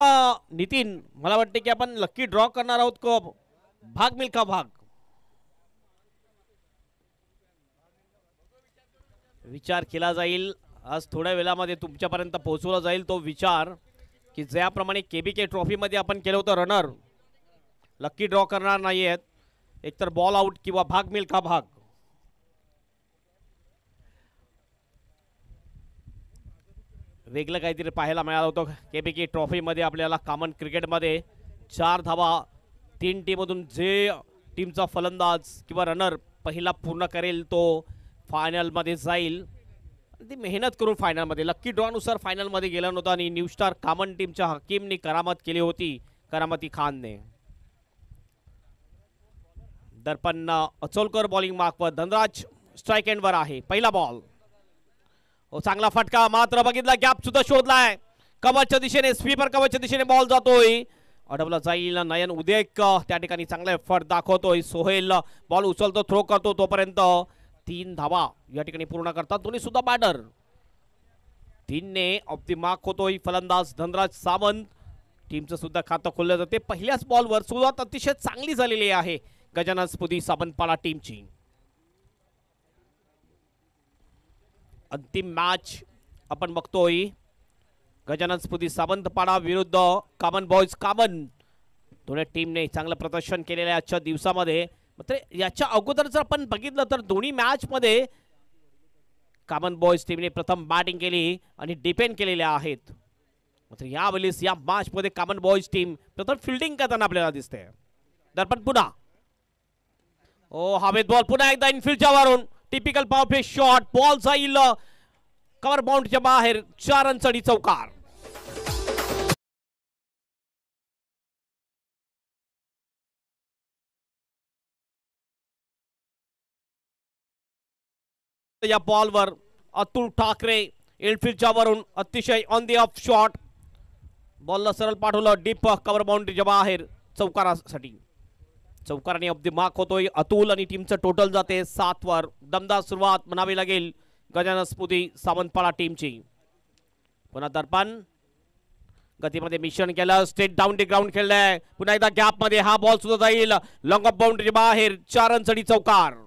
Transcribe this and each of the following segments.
नितीन, मला वाटते की आपण लकी ड्रॉ करणार आहोत का भाग मिल्खा भाग. विचार केला जाईल आज थोड्या वेळामध्ये तुमच्यापर्यंत पोहोचवला जाईल तो विचार की ज्याप्रमाणे केबीके ट्रॉफी मध्ये आपण केलं होतं रनर लकी ड्रॉ करणार नाहीयेत, एकतर बॉल आउट किंवा भाग मिल्खा भाग. वेगळं काहीतरी पाहायला मिळालं होतं केबीके ट्रॉफी मध्ये. आपल्याला कॉमन क्रिकेटमध्ये 4 धावा 3 टीममधून जे टीमचा फलंदाज किंवा रनर पहिला पूर्ण करेल तो फायनलमध्ये जाईल. ती मेहनत करून फायनलमध्ये लकी ड्रॉनुसार फायनलमध्ये गेला नव्हता आणि न्यू स्टार कॉमन टीमच्या हकीमने करामत केली होती, करामती खानने. दर्पण अचोलकर बॉलिंग मार्कवर, धनराज स्ट्राईक एंडवर आहे. पहिला बॉल, हो चांगला फटका, मात्र बघितला गॅप सुद्धा शोधलाय कवचच्या दिशेने, स्वीपर कवचच्या दिशेने बॉल जातोय, अडवला जाईल. नयन उदेक त्या ठिकाणी चांगला एफर्ट दाखवतोय. सोहेल बॉल उचलतो, थ्रो करतो, तोपर्यंत 3 धावा या ठिकाणी पूर्ण करतात दोन्ही सुद्धा बॅटर. 3 ने ऑफ द मार्क होतोय फलंदाज धनराज सावंत. टीमचं सुद्धा खातं खोललं जाते. पहिल्याच बॉलवर सुरुवात अतिशय चांगली झालेली आहे गजानन स्फूर्ती सावंतपाडा टीमची. अंतिम मॅच आपण बघतोय गजानन स्फूर्ती सावंतपाडा विरुद्ध कॉमन बॉयज कॉमन. दोन्ही टीमने चांगलं प्रदर्शन केलेलं आहे आजच्या दिवसामध्ये. मात्र याच्या अगोदर जर आपण बघितलं तर दोन्ही मॅच मध्ये कॉमन बॉयज टीमने प्रथम बॅटिंग केली आणि डिफेंड केलेले आहेत. मात्र यावेळेस या मॅच मध्ये कॉमन बॉयज टीम प्रथम फिल्डिंग करताना आपल्याला दिसते. दर्पण पुन्हा, ओ हवेत बॉल पुन्हा एकदा इनफिल्डच्या वरून typical power play shot, ball जाईल कव्हर बाउंड्रीच्या बाहेर. 4 रन चढी चौकार. या बॉलवर अतुल ठाकरे इनफिल्डच्या वरून अतिशय ऑन दी ऑफ शॉट, बॉलला सरळ पाठवलं डीप कव्हर बाउंड्रीच्या बाहेर चौकारासाठी. चौकाराने ऑफ द मार्क होतोय अतुल आणि टीमचं टोटल जाते 7 वर. दमदार सुरुवात म्हणावी लागेल गजानन स्फूर्ती सावंतपाडा टीमची. पुन्हा दर्पण गतीमध्ये मिश्रण केलं, स्ट्रेट डाऊन द ग्राउंड खेळलंय. पुन्हा एकदा गॅप मध्ये हा बॉल सुद्धा जाईल लॉंग ऑफ बाउंड्रीच्या बाहेर. 4 रन चढी चौकार.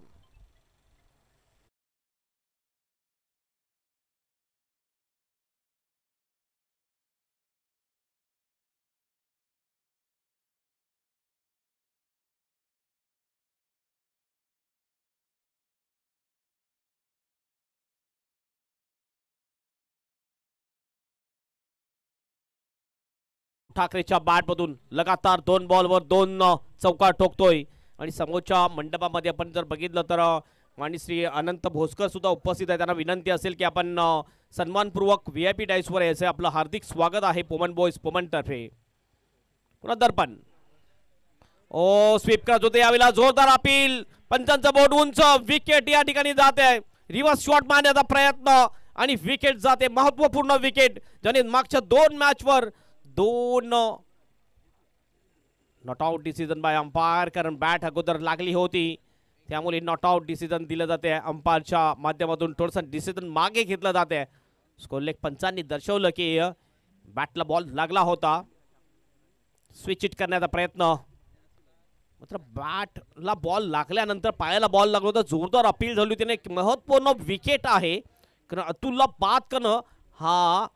ठाकरेच्या बॅटमधून लगातार 2 बॉलवर 2 चौकार ठोकतोय. आणि समोरच्या मंडपामध्ये आपण जर बघितलं तर माननीय अनंत भोसकर सुद्धा उपस्थित आहे. त्यांना विनंती असेल की आपण सन्मानपूर्वक VIP डाईसवर यायचे. आपलं हार्दिक स्वागत आहे पोमन बॉयज पोमन तर्फे. पुन्हा दर्पण, ओ स्वीप करत होते यावेळेला जोरदार अपील, पंचांचा बोर्ड उंच, विकेट या ठिकाणी जाते. रिव्हर्स शॉट मारण्याचा प्रयत्न आणि विकेट जाते. महत्वपूर्ण विकेट ज्याने मागच्या 2 मॅचवर 2 not out decision bye umpire, कारण बॅट अगोदर लागली होती त्यामुळे नॉट आउट डिसिजन दिलं जाते अंपायरच्या माध्यमातून. थोडंसं डिसिजन मागे घेतलं जाते. स्कोरलेख पंचांनी दर्शवलं की बॅटला बॉल लागला होता. स्विच इट करण्याचा प्रयत्न, मात्र बॅटला बॉल लागल्यानंतर पायाला बॉल लागला होता. जोरदार अपील झाली. त्याने महत्वपूर्ण विकेट आहे, कारण अतुलला बाद करणं हा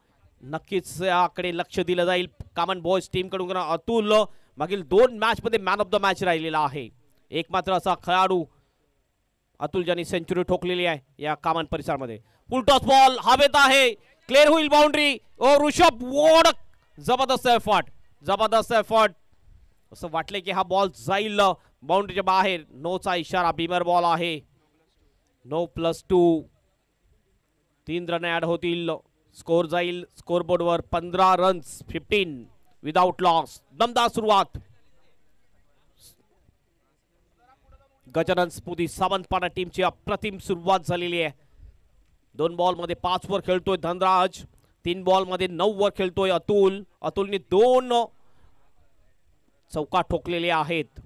नक्कीच याकडे लक्ष दिलं जाईल कॉमन बॉयज टीम कडून. अतुल मागील 2 मॅच मध्ये मॅन ऑफ द मॅच राहिलेला आहे. एक मात्र असा खेळाडू अतुल ज्यांनी सेंचुरी ठोकलेली आहे या कॉमन परिसरामध्ये. फुल टॉस बॉल हवेत आहे, क्लिअर होईल बाउंड्री. ओ ऋषभ वोडक, जबरदस्त एफर्ट, जबरदस्त एफर्ट. असं वाटले की हा बॉल जाईल बाउंड्रीच्या बाहेर. नोचा इशारा, बीमर बॉल आहे. नो +2, 3 रन ऍड होतील. स्कोर जाईल स्कोरबोर्डवर 15 रन्स, 15 विदाउट लॉस. दमदार सुरुवात गजानन स्फूर्ती सावंतपाडा टीमची अप्रतिम सुरुवात झालेली आहे. 2 बॉल मध्ये 5 वर खेळतोय धनराज, 3 बॉल मध्ये 9 वर खेळतोय अतुल. अतुलने 2 चौका ठोकलेले आहेत.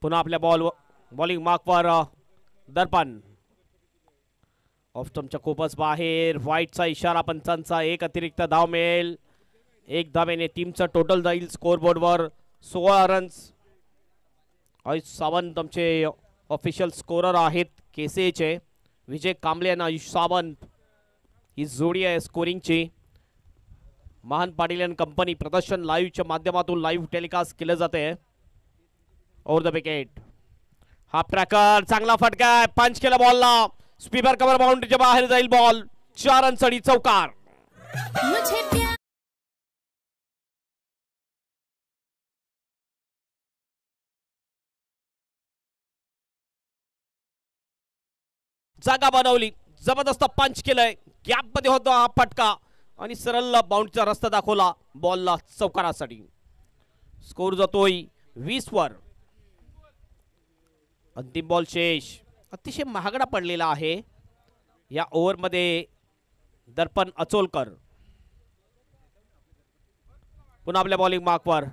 पुन्हा आपल्या बॉलिंग मार्कवर दर्पण, ऑफ स्टंपच्या खूपच बाहेर. व्हाईटचा इशारा पंचांचा. एक अतिरिक्त धाव मिळेल. एक धावेने टीमचं टोटल जाईल स्कोर बोर्डवर 16 रन्स. आयुष सावंत आमचे ऑफिशियल स्कोरर आहेत केसीएचे. विजय कांबळे आणि आयुष सावंत ही जोडी आहे स्कोरिंगची. महान पाटील अँड कंपनी प्रदर्शन लाईव्हच्या माध्यमातून लाईव्ह टेलिकास्ट केलं जाते. Over the wicket. Half tracker चांगला फटका. पंच केला बॉलला. स्पीपर कव्हर बाउंड्रीच्या बाहेर जाईल बॉल. 4 रनसाठी चौकार. जागा बनवली. जबरदस्त पंच केलंय. गॅप मध्ये होतो हा फटका आणि सरळ बाउंड्रीचा रस्ता दाखवला बॉलला चौकारासाठी. स्कोर जातोय 20 वर. अंतिम बॉल शेष. अतिशय महागडा पडलेला आहे या ओव्हरमध्ये. दर्पण अचोलकर पुन्हा आपल्या बॉलिंग मार्कवर.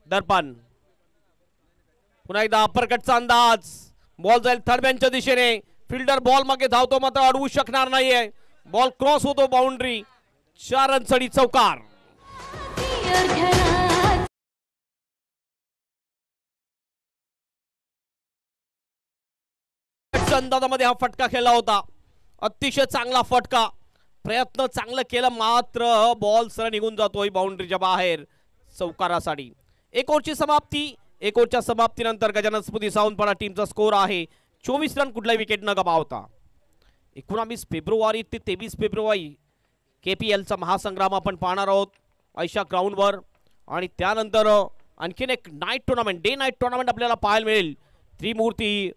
दर्पण पुन्हा एकदा अपरकटचा अंदाज. बॉल जाईल थर्ड बॅनच्या दिशेने. फिल्डर बॉल मागे धावतो मात्र अडवू शकणार नाहीये. बॉल क्रॉस होतो बाउंड्री. 4 रनसाठी चौकार. अंदाजामध्ये हा फटका खेळला होता. अतिशय चांगला फटका. प्रयत्न चांगलं केलं मात्र बॉल सरळ निघून जातोय बाउंड्रीच्या बाहेर चौकारासाठी. एक ओव्हरची समाप्ती. एक ओव्हरच्या समाप्तीनंतर गजानन स्मृती सावंतवाडा टीमचा स्कोर आहे 24 रन कुठलाही विकेट न गमावता. 19 फेब्रुवारी ते 23 फेब्रुवारी KPLचा महासंग्राम आपण पाहणार आहोत ऐशा ग्राउंडवर. आणि त्यानंतर आणखीन एक night tournament day night tournament आपल्याला पाहायला मिळेल. त्रिमूर्ती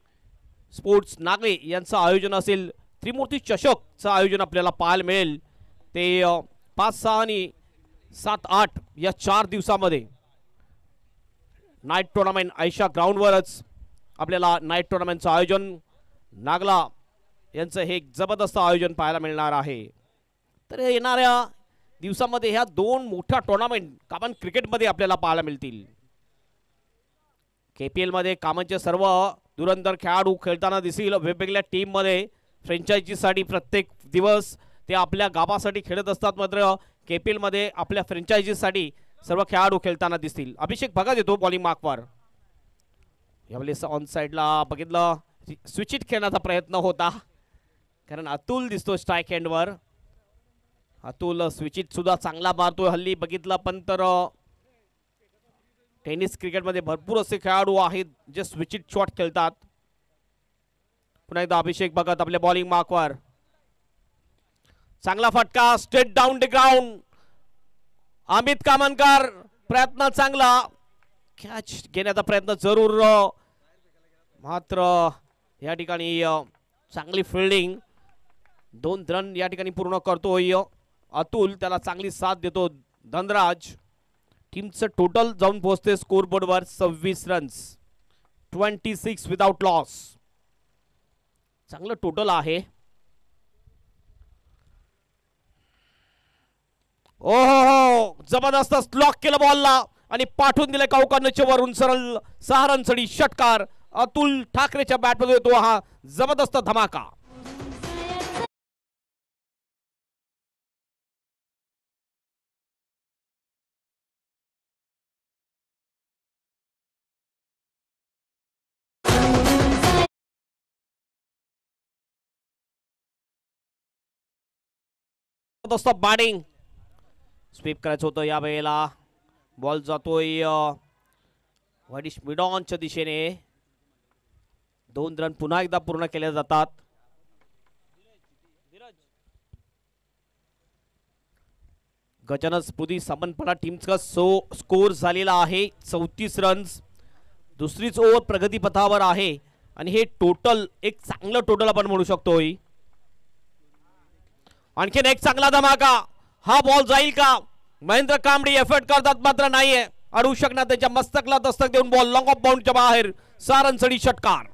स्पोर्ट्स नागले यांचं आयोजन असेल. त्रिमूर्ती चषकचं आयोजन आपल्याला पाहायला मिळेल. ते 5, 6 आणि 7, 8 या 4 दिवसामध्ये नाईट टुर्नामेंट ऐशा ग्राउंडवरच आपल्याला नाईट टुर्नामेंटचं आयोजन नागला यांचं हे एक जबरदस्त आयोजन पाहायला मिळणार आहे. तर येणाऱ्या दिवसामध्ये ह्या 2 मोठ्या टुर्नामेंट कॉमन क्रिकेटमध्ये आपल्याला पाहायला मिळतील. KPL मध्ये कामांचे सर्व धुरंधर खेळाडू खेळताना दिसतील. वेगवेगळ्या टीममध्ये फ्रँचायझीसाठी प्रत्येक दिवस ते आपल्या गावासाठी खेळत असतात. मात्र KPL मध्ये आपल्या फ्रँचायझीसाठी सर्व खेळाडू खेळताना दिसतील. अभिषेक भगत येतो बॉलिंग मार्कवर. यावेळेस ऑन साईडला बघितलं स्विच इट खेळण्याचा प्रयत्न होता कारण अतुल दिसतो स्ट्राईक हँडवर. अतुल स्विच इट सुद्धा चांगला मारतोय हल्ली बघितलं. पण तर टेनिस क्रिकेटमध्ये भरपूर असे खेळाडू आहेत जे स्विच इट शॉट खेळतात. पुन्हा एकदा अभिषेक भगत आपल्या बॉलिंग मार्कवर. चांगला फटका straight down the ground. Amit Kamankar प्रयत्न चांगला. कॅच घेण्याचा प्रयत्न जरूर मात्र या ठिकाणी चांगली फिल्डिंग. 2 रन या ठिकाणी पूर्ण करतोय अतुल. त्याला चांगली साथ देतो धनराज. टीमचं टोटल जाऊन पोहोचते स्कोर बोर्डवर 26 रन्स 26 विदाउट लॉस. चांगलं टोटल आहे. ओहो जबरदस्त लॉक केलं बॉलला आणि पाठवून दिले काऊकांच्या वरून सरळ 6 रनसाठी षटकार. अतुल ठाकरेच्या बॅटमध्ये येतो हा जबरदस्त धमाका. जबरदस्त बॅटिंग. स्वीप करायचं होतं या वेळेला. बॉल जातोय वाईडिश मिडॉनच्या दिशेने. 2 रन पुन्हा एकदा पूर्ण केले जातात. गजानन स्मृती सावंतवाडा टीमचा स्कोर झालेला आहे 34 रन्स. दुसरीच ओव्हर प्रगतीपथावर आहे आणि हे टोटल एक चांगलं टोटल आपण म्हणू शकतोय. आणखीन एक चांगला धमाका. हा बॉल जाईल का? महेंद्र कांबळे एफर्ट करतात मात्र नाहीये. अडवू शकणार. त्याच्या मस्तकला दस्तक देऊन बॉल लॉंग ऑफ बाउंडच्या बाहेर 6 रनसाठी षटकार.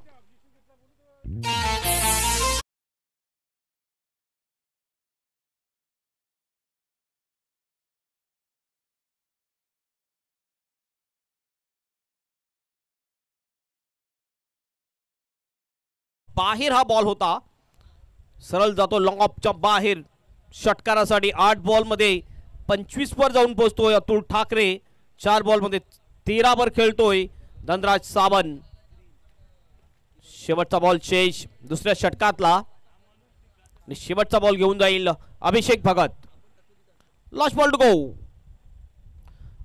बाहेर हा बॉल होता. सरळ जातो लॉंग ऑफच्या बाहेर षटकारासाठी 8 बॉल मध्ये 25 वर जाऊन पोहोचतोय अतुल ठाकरे. 4 बॉल मध्ये 13 वर खेळतोय धनराज सावंत. शेवटचा बॉल चेज दुसऱ्या षटकातला आणि शेवटचा बॉल घेऊन जाईल Abhishek Bhagat. Last ball to go.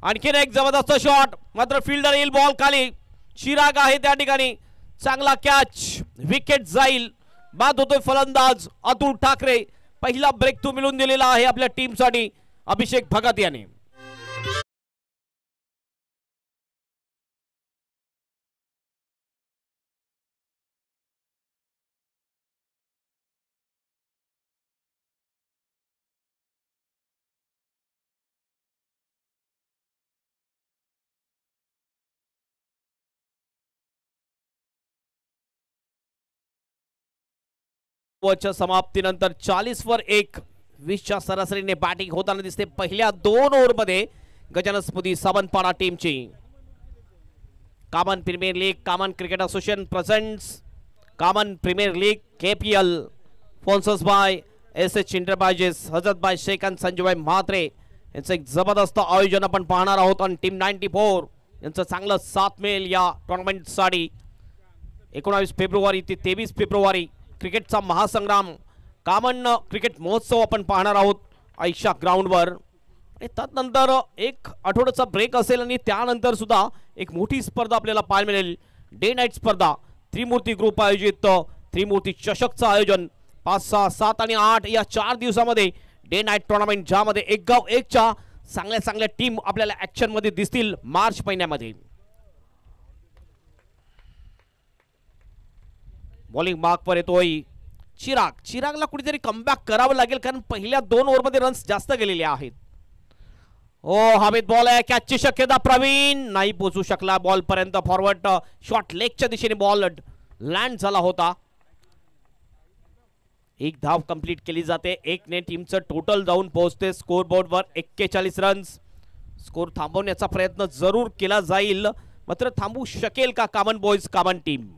आणखीन एक जबरदस्त शॉट मात्र फिल्डर येईल बॉल खाली. चिराग आहे त्या ठिकाणी. चांगला कॅच विकेट जाईल. बाद होतोय फलंदाज अतुल ठाकरे. पहिला ब्रेक थ्रू मिळून दिलेला आहे आपल्या टीमसाठी अभिषेक भगत याने. च्या समाप्तीनंतर 40 वर 1 20च्या सरासरीने बॅटिंग होताना दिसते पहिल्या 2 ओव्हरमध्ये गजानन स्मृती सावंतवाडा टीमची. Common premier league common cricket association presents common premier league KPL sponsors by SS enterprises Hazratbai Shaikh आणि संजयभाई म्हात्रे यांचं एक जबरदस्त आयोजन आपण पाहणार आहोत. आणि टीम 94 यांचं चांगलं साथ मिळेल या टुर्नामेंटसाठी. 19 फेब्रुवारी ते 23 फेब्रुवारी क्रिकेटचा महासंग्राम कॉमन क्रिकेट महोत्सव आपण पाहणार आहोत आयशा ग्राउंडवर. आणि त्यानंतर एक आठवड्याचा ब्रेक असेल आणि त्यानंतर सुद्धा एक मोठी स्पर्धा आपल्याला पाहायला मिळेल. डे नाईट स्पर्धा त्रिमूर्ती ग्रुप आयोजित त्रिमूर्ती चषकचं आयोजन 5, 6, 7 आणि 8 या 4 दिवसामध्ये डे नाईट टुर्नामेंट ज्यामध्ये एक गाव एकच्या चांगल्या टीम आपल्याला ऍक्शन मध्ये दिसतील मार्च महिन्यामध्ये. बॉलिंग मार्कवर येतोय चिरागला कुठेतरी कमबॅक करावं लागेल कारण पहिल्या 2 ओव्हरमध्ये रन्स जास्त गेलेले आहेत. ओ हवेत बॉल आहे. कॅचची शक्यता प्रवीण नाही पोहोचू शकला बॉल पर्यंत. फॉरवर्ड शॉट लेगच्या दिशेने बॉल लँड झाला होता. 1 धाव कंप्लीट केली जाते. 1 ने टीमचं टोटल जाऊन पोहोचते स्कोर बोर्डवर 41 रन्स. स्कोर थांबवण्याचा प्रयत्न जरूर केला जाईल मात्र थांबू शकेल का common boys common team.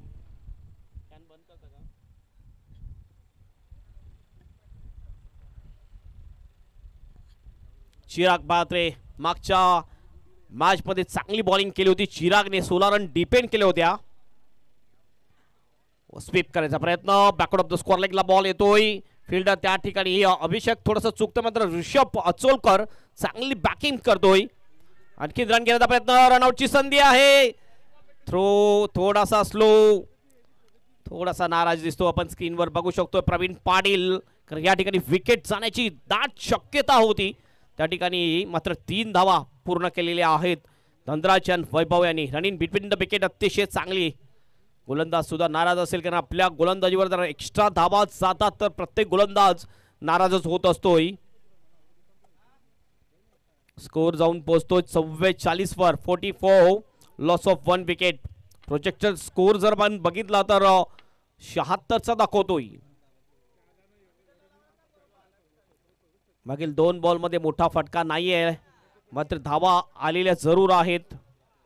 Chirag Mhatre मागच्या मॅच मध्ये चांगली बॉलिंग केली होती. चिरागने 16 रन डिपेंड केले होत्या. स्वीप करायचा प्रयत्न बॅकवर्ड ऑफ द स्कोर लेगला बॉल येतोय. फिल्डर त्या ठिकाणी अभिषेक थोडंसं चुकतं मात्र ऋषभ अचोलकर चांगली बॅकिंग करतोय. आणखी रन घेण्याचा प्रयत्न रनआउटची संधी आहे. थ्रो थोडासा स्लो थोडासा नाराज दिसतो आपण स्क्रीनवर बघू शकतो प्रवीण पाटील. कारण या ठिकाणी विकेट जाण्याची दाट शक्यता होती. त्या ठिकाणी मात्र 3 धावा पूर्ण केलेल्या आहेत. धनराज वैभव यांनी रनिंग बिटवीन द विकेट अतिशय चांगली. गोलंदाज सुद्धा नाराज असेल कारण आपल्या गोलंदाजीवर जर एक्स्ट्रा धावा जातात तर प्रत्येक गोलंदाज नाराजच होत असतोय. स्कोर जाऊन पोहोचतोय 44 वर 44 loss of 1 wicket. Projected score जर आपण बघितला तर 76चा दाखवतोय. मागील 2 बॉल मध्ये मोठा फटका नाहीये मात्र धावा आलेल्या जरूर आहेत.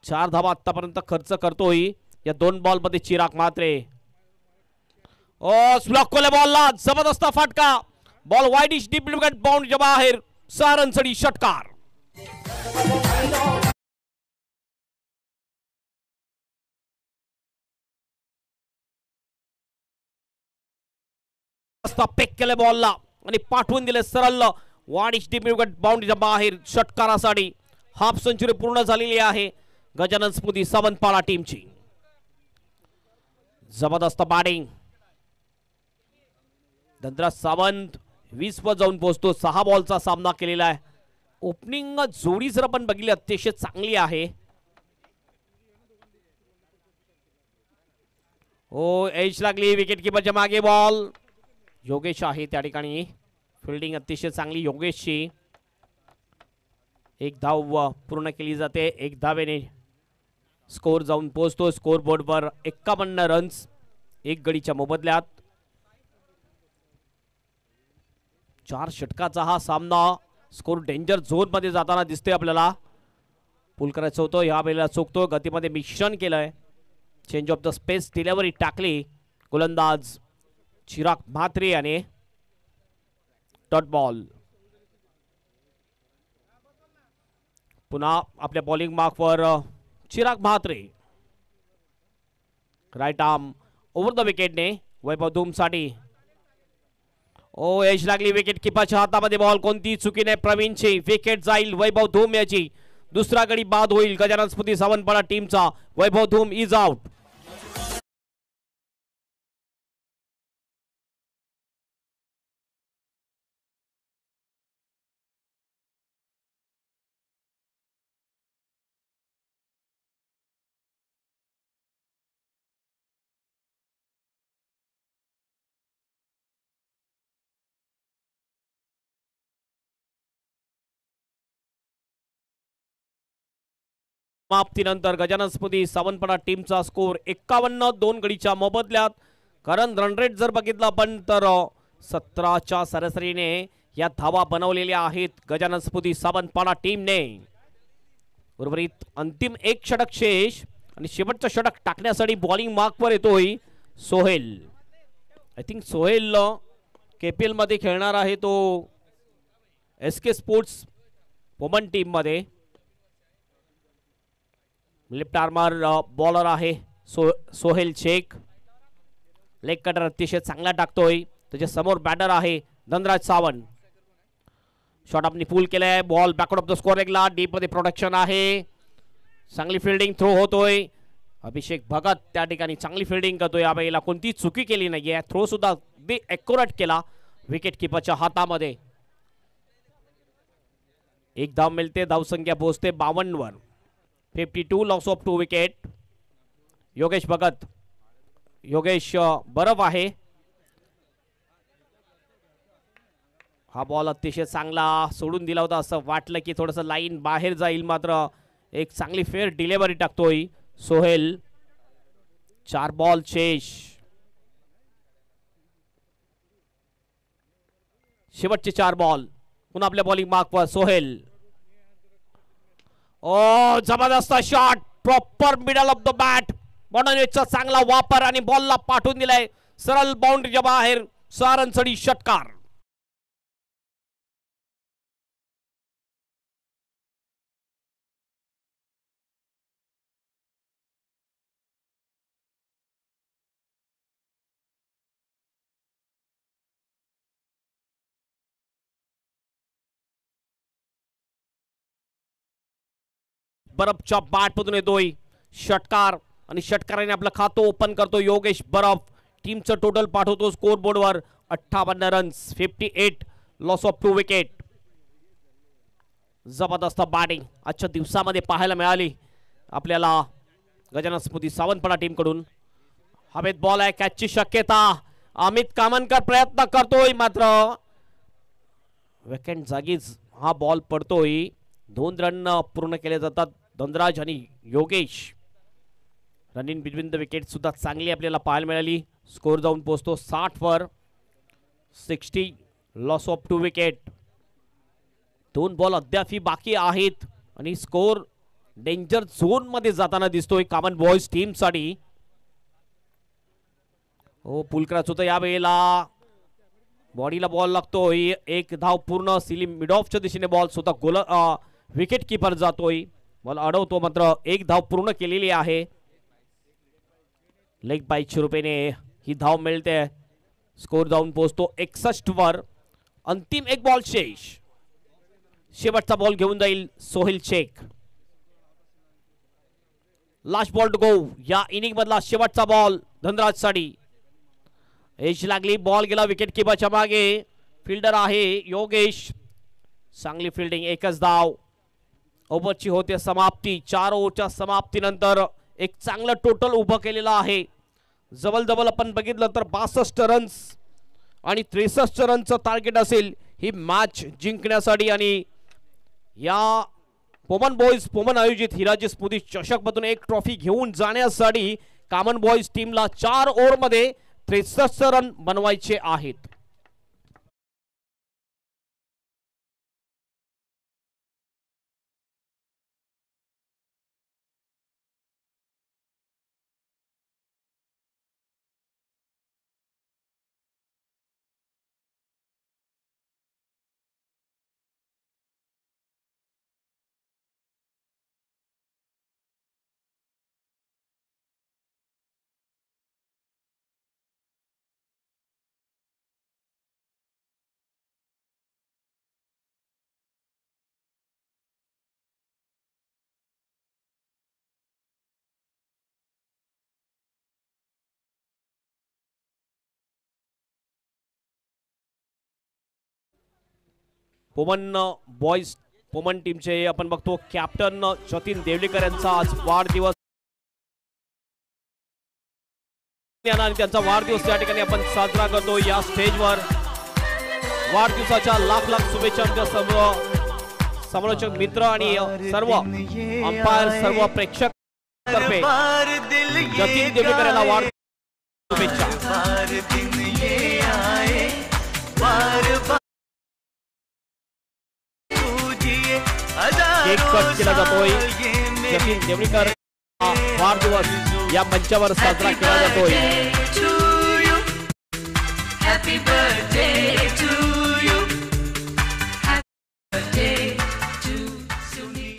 4 धावा आतापर्यंत खर्च करतोय या 2 बॉल मध्ये चिराग म्हात्रे. ओ स्लॉक केला बॉलला जबरदस्त फटका. बॉल वाईडिश डीप विकेट बाउंड्रीच्या बाहेर. 6 रनसाठी षटकार. पेक केले बॉलला आणि पाठवून दिले सरळ वाडिश डीप विकेट बाउंड्रीच्या बाहेर. षटकारासाठी हाफ सेंचुरी पूर्ण झालेली आहे गजानन स्मृती सावंतवाडा टीमची. जबरदस्त बॅटिंग. धनराज सावंत 20 वर जाऊन पोहोचतो. 6 बॉलचा सामना केलेला आहे. ओपनिंग जोडी जर आपण बघितली अतिशय चांगली आहे. ओ एज लागली विकेट किपरच्या मागे बॉल. योगेश आहे त्या ठिकाणी. फिल्डिंग अतिशय चांगली योगेशची. 1 धाव पूर्ण केली जाते. 1 धावेने स्कोर जाऊन पोहोचतो स्कोर बोर्डवर 51 रन्स 1 गडीच्या मोबदल्यात. 4 षटकाचा हा सामना. स्कोर डेंजर झोन मध्ये जाताना दिसते आपल्याला. पुल करायचं होतं या वेळेला चुकतो. गतीमध्ये मिश्रण केलंय. Change of the pace delivery टाकली गोलंदाज चिराग म्हात्रे याने. Dot ball. पुन्हा आपल्या बॉलिंग मार्कवर Chirag Mhatre. Right arm over the विकेटने वैभव धूमसाठी. ओ एज लागली विकेट किपरच्या हातामध्ये. बॉल कोणती चुकी नाही प्रवीणची. विकेट जाईल वैभव धूम याची. दुसरा गडी बाद होईल गजानन स्मृती सावंतवाडा टीमचा. वैभव धूम इज आउट. समाप्तीनंतर गजानन स्मृती सावंतवाडा टीमचा स्कोर 51, 2 गडीच्या मोबदल्यात. कारण रन रेट जर बघितला आपण तर 17च्या सरासरीने या धावा बनवलेल्या आहेत गजानन स्मृती सावंतवाडा टीमने. उर्वरित अंतिम एक षटक शेष आणि शेवटचं षटक टाकण्यासाठी बॉलिंग मार्कवर येतोय Sohail. I think Sohail KPL मध्ये खेळणार आहे तो SK स्पोर्ट्स वुमन टीम मध्ये. लेफ्ट आर्मर बॉलर आहे सोहेल शेख. लेग कटर अतिशय चांगला टाकतोय. त्याच्या समोर बॅटर आहे धनराज सावंत. शॉट आपनी पूल केलाय. Ball backward of the square लेगला. डीप मध्ये प्रोटेक्शन आहे. चांगली फिल्डिंग थ्रो होतोय. अभिषेक भगत त्या ठिकाणी चांगली फिल्डिंग करतोय. यावेळेला कोणती चुकी केली नाहीये. थ्रो सुद्धा अगदी ॲक्युरेट केला विकेट किपरच्या हातामध्ये. एक धाव मिळते. धावसंख्या पोहोचते 52 वर. 52 loss of 2 wicket. Yogesh Bhagat. Yogesh बरफ आहे. हा बॉल अतिशय चांगला सोडून दिला होता. असं वाटलं की थोडंसं लाईन बाहेर जाईल मात्र एक चांगली फेअर डिलिव्हरी टाकतोय सोहेल. 4 बॉल शेष. शेवटचे 4 बॉल. पुन्हा आपल्या बॉलिंग मार्कवर सोहेल. ओ जबरदस्त shot. Proper middle of the bat. बॉननेटचा चांगला वापर आणि बॉलला पाठवून दिलाय सरळ बाउंड्रीच्या बाहेर. सारंचडी षटकार. बरफच्या बॅट मधून येतोय षटकार आणि षटकाराने आपलं खातं ओपन करतो योगेश बरफ. टीमचं टोटल पाठवतो स्कोर बोर्डवर 58 रन्स. 58 loss of 2 wicket. जबरदस्त बॅटिंग आजच्या दिवसामध्ये पाहायला मिळाली आपल्याला गजानन स्मृती सावंतवाडा टीम कडून. हवेत बॉल आहे. कॅचची शक्यता. अमित कामनकर प्रयत्न करतोय मात्र वेकेंड जागीच हा बॉल पडतोय. 2 रन पूर्ण केले जातात. धनराज आणि Yogesh. Running between the wicket सुद्धा चांगली आपल्याला पाहायला मिळाली. स्कोर जाऊन पोहोचतो 60 वर. 60 लॉस ऑफ 2 विकेट. 2 बॉल अद्याप बाकी आहेत आणि स्कोर डेंजर झोन मध्ये जाताना दिसतोय कॉमन बॉयज टीम साठी. हो पुलकराच होतं यावेळेला. बॉडीला बॉल लागतोय. एक धाव पूर्ण. सिलिम मिड ऑफच्या दिशेने बॉल स्वतः गोल विकेट कीपर जातोय. बॉल अडवतो मात्र एक धाव पूर्ण केलेली आहे. लेग बाईच्या रुपयाने ही धाव मिळते. स्कोर जाऊन पोहोचतो 61 वर. अंतिम एक बॉल शेष. शेवटचा बॉल घेऊन जाईल Sohail Shaikh. Last ball to go. या इनिंग मधला शेवटचा बॉल धनराज साठी. एज लागली. बॉल गेला विकेट किपरच्या मागे. फिल्डर आहे योगेश. चांगली फिल्डिंग. एकच धाव. ओव्हरची होते समाप्ती. 4 ओव्हरच्या समाप्तीनंतर एक चांगलं टोटल उभं केलेलं आहे. जवळ आपण बघितलं तर 62 रन्स आणि 63 रनचं टार्गेट असेल ही मॅच जिंकण्यासाठी. आणि या पोमन आयोजित हिराजी स्मृती चषक मधून एक ट्रॉफी घेऊन जाण्यासाठी कॉमन बॉयज टीमला 4 ओव्हर मध्ये 63 रन बनवायचे आहेत. पोमन बॉयज पोमन टीमचे आपण बघतो कॅप्टन जतीन देवलेकर यांचा आज वाढदिवस आणि त्यांचा वाढदिवस या ठिकाणी आपण साजरा करतो। या स्टेजवर वाढदिवसाच्या लाख लाख शुभेच्छा आमच्या सर्व समालोचक मित्र आणि सर्व अंपायर सर्व प्रेक्षक तर्फे जतीन देवलेकर यांना वाढदिवस शुभेच्छा। केक कट केला जातोय। जतीन देवलेकर वाढदिवस या मंचावर साजरा केला जातोय। Happy birthday to you. Happy birthday to Suni.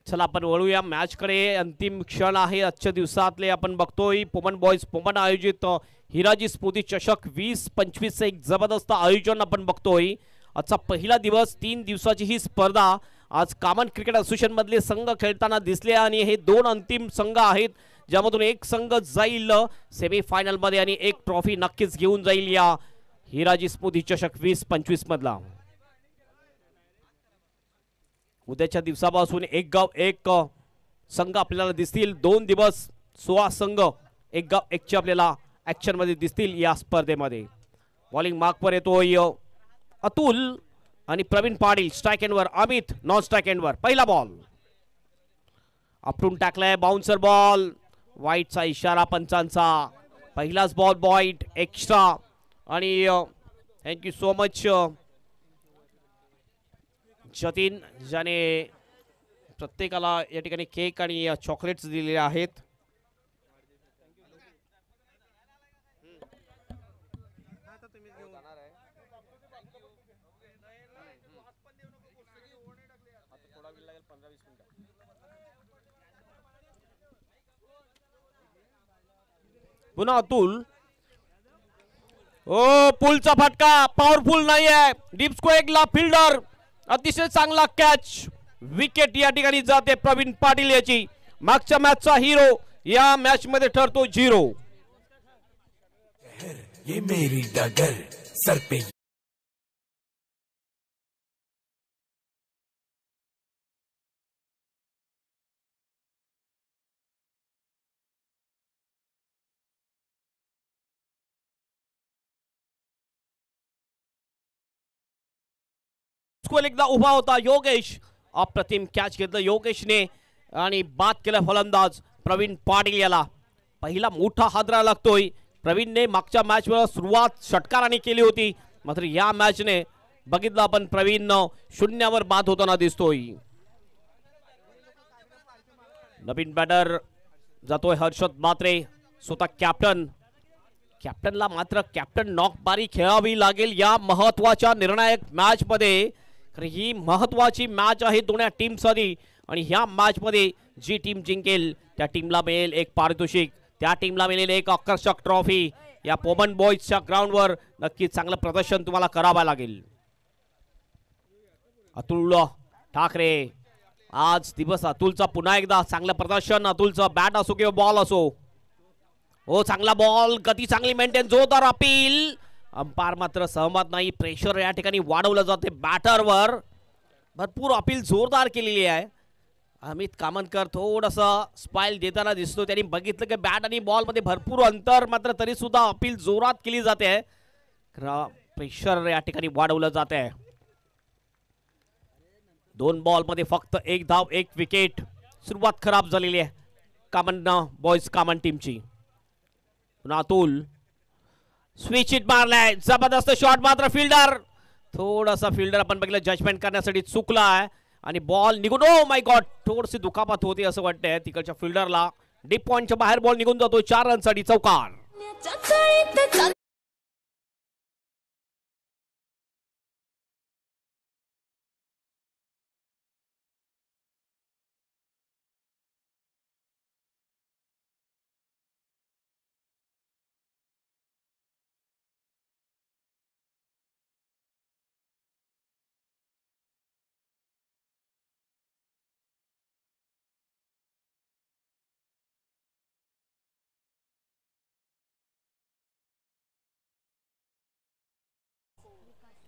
चला आपण वळूया मॅच कडे। अंतिम क्षण आहे आजच्या दिवसातले आपण बघतोय पोमन बॉयज पोमन आयोजित हिराजी स्फूर्ती चषक 20-25 एक जबरदस्त आयोजन आपण बघतोय। आजचा पहिला दिवस 3 दिवसाची ही स्पर्धा आज कॉमन क्रिकेट असोसिएशन मधले संघ खेळताना दिसले आणि हे 2 अंतिम संघ आहेत ज्यामधून एक संघ जाईल सेमीफायनल मध्ये आणि एक ट्रॉफी नक्कीच घेऊन जाईल या हिराजी स्फूर्ती चषक 20-25 मधला। उद्याच्या दिवसापासून एक गाव एक संघ आपल्याला दिसतील। 2 दिवस 16 संघ एक गाव एकचे आपल्याला ऍक्शन मध्ये दिसतील या स्पर्धेमध्ये। बॉलिंग मार्क वर येतोय अतुल आणि प्रवीण पाटील। स्ट्राइक एंड वर अमित नॉन स्ट्राइक एंड वर। पहिला बॉल अपटून टाकलाय बाउन्सर बॉल। वाईटचा इशारा पंचांचा। पहिलाच बॉल वाईट एक्स्ट्रा आणि थँक्यू सो मच जतीन ज्याने प्रत्येकाला या ठिकाणी केक आणि चॉकलेट्स दिलेले आहेत। पुन्हा अतुल ओ पुलचा फटका पॉवरफुल नाही आहे। डीप स्क्वेअरला फिल्डर अतिशय चांगला कॅच। विकेट या ठिकाणी जाते प्रवीण पाटील याची। मागच्या मॅचचा हिरो या मॅच मध्ये ठरतो 0। ये मेरी डगर सर पे एकदा उभा होता योगेश। अप्रतिम कॅच घेतलं योगेशने आणि बाद केला फलंदाज प्रवीण पाटील याला। पहिला मोठा हादरा लागतोय। प्रवीणने मागच्या मॅच वर सुरुवात षटकाराने केली होती मात्र या मॅचने बघितलं आपण प्रवीण 0 बाद होताना दिसतोय। नवीन बॅटर जातोय हर्षद मात्रे स्वतः कॅप्टन। कॅप्टनला मात्र कॅप्टन नॉकबारी खेळावी लागेल या महत्वाच्या निर्णायक मॅच मध्ये। ही महत्वाची मॅच आहे दोन्ही टीमसाठी आणि ह्या मॅच मध्ये जी टीम जिंकेल त्या टीमला मिळेल एक पारितोषिक। त्या टीमला मिळेल एक आकर्षक ट्रॉफी। या पोमन बॉयजच्या ग्राउंडवर नक्कीच चांगलं प्रदर्शन तुम्हाला करावं लागेल। अतुल ठाकरे आज दिवस अतुलचा पुन्हा एकदा चांगलं प्रदर्शन। अतुलचा बॅट असो किंवा बॉल असो। हो चांगला बॉल गती चांगली मेंटेन जोरदार अपील। अंपायर मात्र सहमत नाही। प्रेशर या ठिकाणी वाढवलं जाते बॅटरवर। भरपूर अपील जोरदार केलेली आहे अमित कामनकर थोडासा स्पाईल देताना दिसतो. त्यांनी बघितलं की बॅट आणि बॉल मध्ये भरपूर अंतर, मात्र तरी सुद्धा अपील जोरात केली जाते. प्रेशर या ठिकाणी वाढवलं जात आहे. 2 बॉल मध्ये फक्त 1 धाव 1 विकेट. सुरुवात खराब झालेली आहे कामन बॉयज कामन टीमची. अतुल स्विच इट मारलाय, जबरदस्त शॉट, मात्र फिल्डर थोडासा फिल्डर आपण बघितलं जजमेंट करण्यासाठी चुकलाय आणि बॉल निघून, ओ माय गॉड, थोडीशी दुखापत होती असं वाटतंय तिकडच्या फिल्डरला. डीप पॉइंटच्या बाहेर बॉल निघून जातो. 4 रनसाठी चौकार.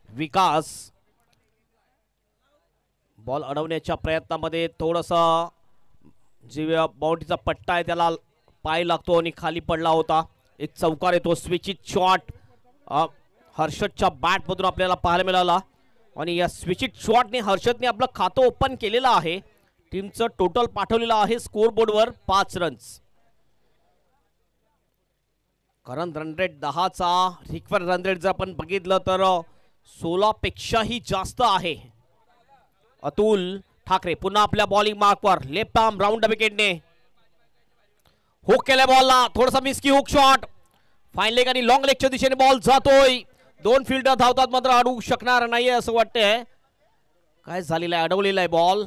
विकास बॉल अडवण्याच्या प्रयत्नामध्ये थोडासा जे बाउंड्रीचा पट्टा आहे त्याला पाय लागतो आणि खाली पडला होता. एक चौकार येतो. स्विचित शॉट हर्षदच्या बॅट मधून आपल्याला पाहायला मिळाला आणि या स्विचिट शॉटने हर्षदने आपलं खातं ओपन केलेलं आहे. टीमचं टोटल पाठवलेलं आहे स्कोर बोर्डवर 5 रन्स. करंट रन रेट 10चा, रिक्वायर रन रेट जर आपण बघितलं तर 16 पेक्षाही जास्त आहे. अतुल ठाकरे पुन्हा आपल्या बॉलिंग मार्कवर, लेफ्ट आर्म राऊंड विकेटने हुक केल्या बॉलला, थोडासा मिस्की हुक शॉट, फाईन लेग आणि लॉंग लेगच्या दिशेने बॉल जातोय. 2 फिल्डर धावतात मात्र अडवू शकणार नाहीये असं वाटतंय. काय झालेलं आहे, अडवलेला आहे बॉल.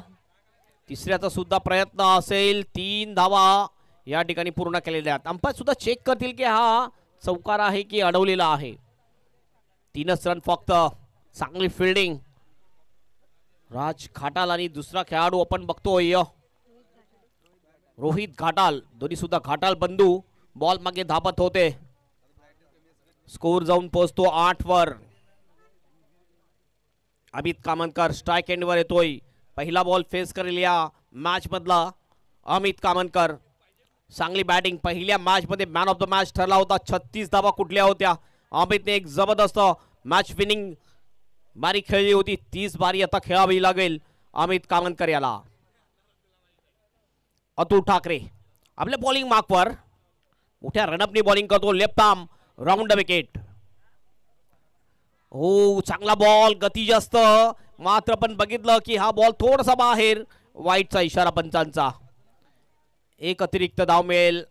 तिसऱ्याचा सुद्धा प्रयत्न असेल. 3 धावा या ठिकाणी पूर्ण केलेल्या आहेत. अंपायर सुद्धा चेक करतील की हा चौकार आहे की अडवलेला आहे. 3च रन फक्त. चांगली फिल्डिंग राज घाटाल आणि दुसरा खेळाडू आपण बघतोय रोहित घाटाल, दोन्ही सुद्धा घाटाल बंधू बॉल मागे धापत होते. स्कोर जाऊन पोहोचतो 8 वर. अमित कामनकर स्ट्राइक एंडवर येतोय. पहिला बॉल फेस करेल या मॅच मधला अमित कामनकर. चांगली बॅटिंग, पहिल्या मॅच मध्ये मॅन ऑफ द मॅच ठरला होता. 36 धावा कुठल्या होत्या. अमितने एक जबरदस्त मॅच विनिंग बारी खेळली होती. 30 बारी आता खेळावी लागेल अमित कामनकर याला. अतुल ठाकरे आपल्या बॉलिंग मार्कवर मोठ्या रनअपनी बॉलिंग करतो. Left arm round wicket. हो, चांगला बॉल, गती जास्त, मात्र पण बघितलं की हा बॉल थोडासा बाहेर. वाईटचा इशारा पंचांचा. 1 अतिरिक्त धाव मिळेल.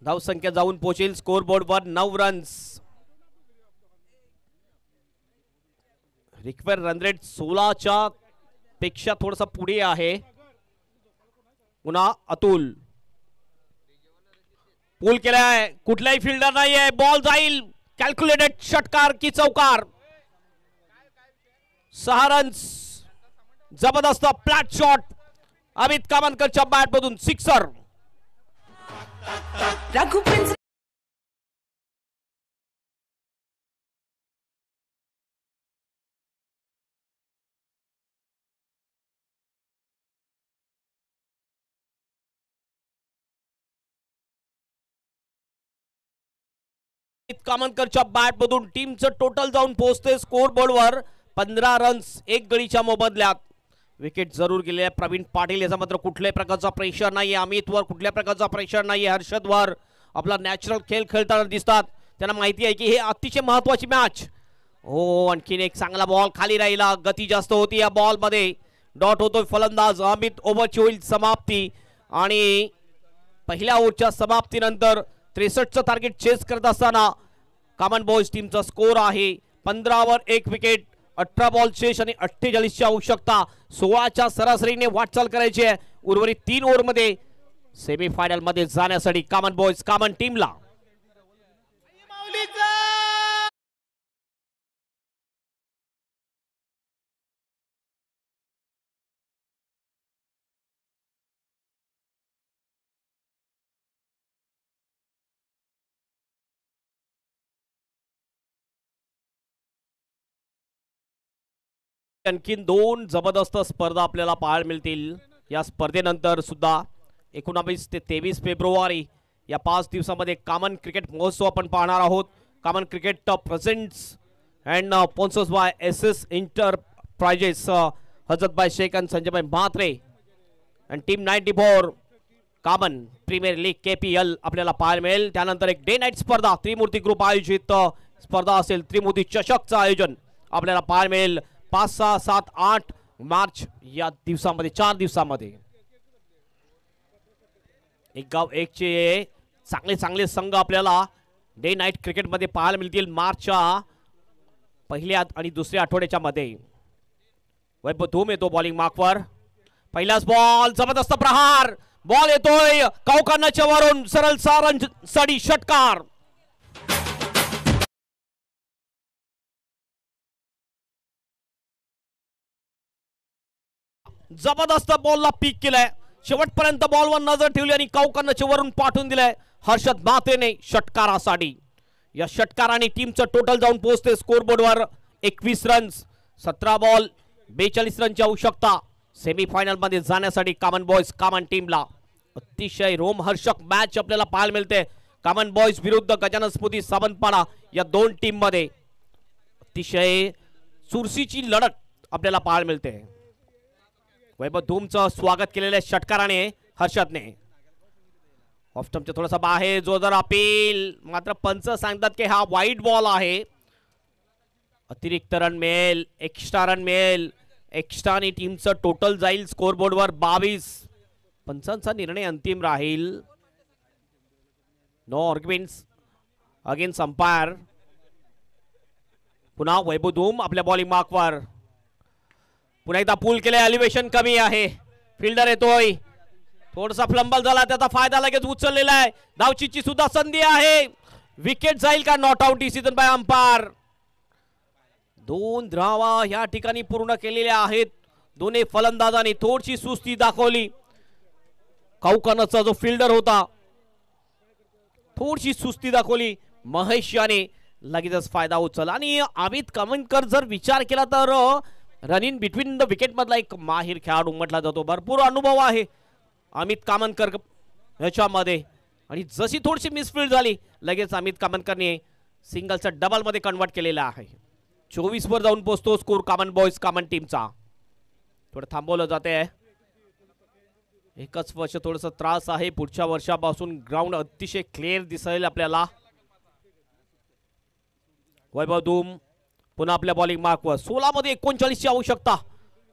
धावसंख्या जाऊन पोहोचेल स्कोर बोर्डवर 9 रन्स. रिक्वायर रन रेट 16च्या पेक्षा थोडासा पुढे आहे. पुन्हा अतुल पूल केलाय, कुठलाही फिल्डर नाहीये. बॉल जाईल. कॅल्क्युलेटेड षटकार की चौकार. 6 रन्स. जबरदस्त फ्लॅट शॉट अमित कामनकरच्या बॅट मधून, सिक्सर. कामनकरच्या बॅट मधून टीमचं टोटल जाऊन पोहोचते स्कोर बोर्डवर 15 रन्स 1 गडीच्या मोबदल्यात. विकेट जरूर गेले. प्रवीण पाटील याचा मात्र कुठल्याही प्रकारचा प्रेशर नाहीये. अमितवर कुठल्या प्रकारचा प्रेशर नाहीये. हर्षदवर आपला नॅचरल खेळ खेळताना दिसतात. त्यांना माहिती आहे की हे अतिशय महत्वाची मॅच. हो, आणखीन एक चांगला बॉल खाली राहिला. गती जास्त होती या बॉल मध्ये. डॉट होतोय फलंदाज. अमित ओव्हरची होईल समाप्ती आणि पहिल्या ओव्हरच्या समाप्तीनंतर 63चं टार्गेट चेस करत असताना कॉमन बॉयज टीमचा स्कोर आहे 15 वर 1 विकेट. 18 बॉल शेष आणि 48ची आवश्यकता. 16च्या सरासरीने वाटचाल करायची आहे उर्वरित 3 ओव्हर मध्ये सेमीफायनल मध्ये जाण्यासाठी कॉमन बॉयज कॉमन टीमला. आणखीन 2 जबरदस्त स्पर्धा आपल्याला पाहायला मिळतील. या स्पर्धेनंतर सुद्धा 19 ते 23 फेब्रुवारी या 5 दिवसामध्ये कॉमन क्रिकेट महोत्सव आपण पाहणार आहोत. Common cricket presents and sponsors by SS enterprises, Hazratbhai Shaikh आणि संजयभाई म्हात्रे आणि team 94 common premier league KPL आपल्याला पाहायला मिळेल. त्यानंतर एक डे नाईट स्पर्धा त्रिमूर्ती ग्रुप आयोजित स्पर्धा असेल. त्रिमूर्ती चषकचं आयोजन आपल्याला पाहायला मिळेल 5, 6, 7, 8 मार्च या दिवसामध्ये 4 दिवसामध्ये. एक गाव एकचे चांगले चांगले संघ आपल्याला डे नाईट क्रिकेटमध्ये पाहायला मिळतील मार्चच्या पहिल्या आणि दुसऱ्या आठवड्याच्या मध्ये. वैभव धूम येतो बॉलिंग मार्कवर. पहिलाच बॉल, जबरदस्त प्रहार, बॉल येतोय कौकानाच्या वरून, सरळ सारंग सडी षटकार. जबरदस्त बॉलला पीक केलाय, शेवटपर्यंत बॉलवर नजर ठेवली आणि कौकानाच्या वरून पाठवून दिलाय हर्षद म्हात्रेने षटकारासाठी. या षटकाराने टीमचं टोटल जाऊन पोहोचते स्कोरबोर्डवर 21 रन्स. 17 बॉल 42 रनची आवश्यकता सेमीफायनल मध्ये जाण्यासाठी कॉमन बॉयज कॉमन टीमला. अतिशय रोमहर्षक मॅच आपल्याला पाहायला मिळते कॉमन बॉयज विरुद्ध गजानन स्मृती सावंतवाडा या दोन टीम मध्ये. अतिशय चुरशीची लढत आपल्याला पाहायला मिळते. वैभव धूमचं स्वागत केलेल्या षटकाराने हर्षदने. ऑफ स्टंपच्या थोडासा बाहेर जोरदार अपील, मात्र पंच सांगतात की हा वाईड बॉल आहे. अतिरिक्त रन मिळेल, एक्स्ट्रा रन मिळेल. एक्स्ट्रा आणि टीमचं टोटल जाईल स्कोरबोर्डवर 22. पंचांचा निर्णय अंतिम राहील. No arguments against umpire. पुन्हा वैभव धूम आपल्या बॉलिंग मार्कवर. पुन्हा एकदा पूल केले, एलिव्हेशन कमी आहे. फिल्डर येतोय, थोडासा फ्लंबल झाला, त्याचा फायदा लगेच उचललेला आहे. धावचीची सुद्धा संधी आहे. विकेट जाईल का? Not out decision bye umpire. 2 धावा या ठिकाणी पूर्ण केलेल्या आहेत. दोन्ही फलंदाजांनी थोडीशी सुस्ती दाखवली. कौकानाचा जो फिल्डर होता थोडीशी सुस्ती दाखवली. महेश याने लगेचच फायदा उचलला. आणि अमित कामनकर जर विचार केला तर run in between the wicket मधला एक माहिर खेळाडू म्हटला जातो. भरपूर अनुभव आहे अमित कामनकर याच्यामध्ये. आणि जशी थोडीशी मिसफील्ड झाली लगेच अमित कामनकरने सिंगलचा डबल मध्ये कन्वर्ट केलेला आहे. 24 वर जाऊन पोहोचतो स्कोर कॉमन बॉयज कॉमन टीमचा. थोडं थांबवलं जाते. एकच वर्ष थोडंसं त्रास आहे. पुढच्या वर्षापासून ग्राउंड अतिशय क्लिअर दिसेल आपल्याला. वैभव धूम पुन्हा आपल्या बॉलिंग मार्कवर. 16 मध्ये 39 ची आवश्यकता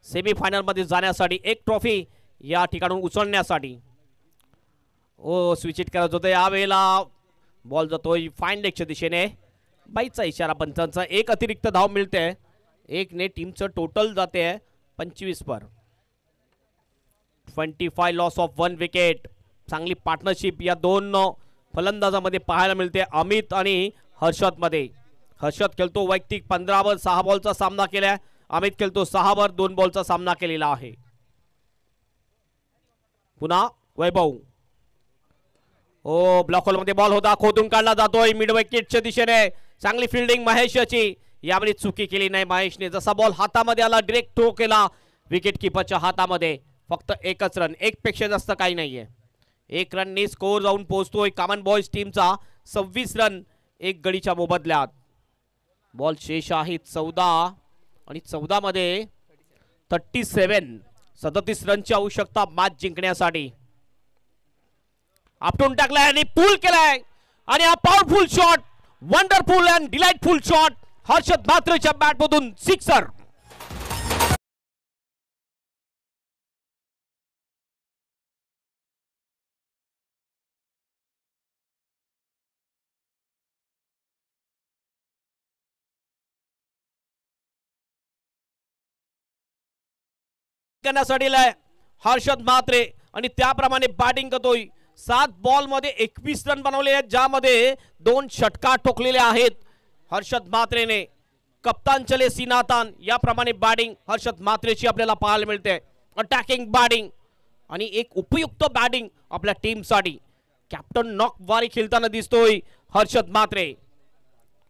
सेमीफायनल मध्ये जाण्यासाठी, एक ट्रॉफी या ठिकाणून उचलण्यासाठी. ओ स्विच इट करत होते यावेळेला. बॉल जातोय फाईन लेगच्या दिशेने. बाईचा इशारा पंचांचा. एक अतिरिक्त धाव मिळते. एक ने टीमचं टोटल जाते 25 वर. 25 लॉस ऑफ 1 विकेट. चांगली पार्टनरशिप या दोन फलंदाजामध्ये पाहायला मिळते अमित आणि हर्षद मध्ये. हर्षद खेळतो वैयक्तिक 15 वर 6 बॉलचा सामना केलाय. अमित खेळतो 6 वर 2 बॉलचा सामना केलेला आहे. पुन्हा वैभव. ओ ब्लॉक होल मध्ये बॉल होता, खोदून काढला जातोय मिड विकेटच्या दिशेने. चांगली फिल्डिंग महेशची. यावेळी चुकी केली नाही महेशने. जसा बॉल हातामध्ये आला डायरेक्ट थ्रो केला विकेट किपरच्या हातामध्ये. फक्त एकच रन, एक पेक्षा जास्त काही नाहीये. 1 रनने स्कोर जाऊन पोहोचतोय कॉमन बॉयज टीमचा 26 रन 1 गडीच्या मोबदल्यात. बॉल शेष आहे 14 आणि 14 मध्ये 37 रनची आवश्यकता मॅच जिंकण्यासाठी. आपटून टाकलाय आणि पूल केलाय आणि हा powerful shot, wonderful and delightful shot Harshad म्हात्रेच्या बॅटमधून सिक्सर. करण्यासाठी हर्षद म्हात्रे आणि त्याप्रमाणे बॅटिंग करतोय. 7 बॉल मध्ये 21 रन बनवले आहेत, ज्यामध्ये 2 षटकार ठोकलेले आहेत हर्षद म्हात्रेने. कप्तान चले सिनातान याप्रमाणे बॅटिंग हर्षद म्हात्रेची आपल्याला पाहायला मिळते. अटॅकिंग बॅटिंग आणि एक उपयुक्त बॅटिंग आपल्या टीमसाठी. कॅप्टन नॉक वारी खेळताना दिसतोय हर्षद म्हात्रे.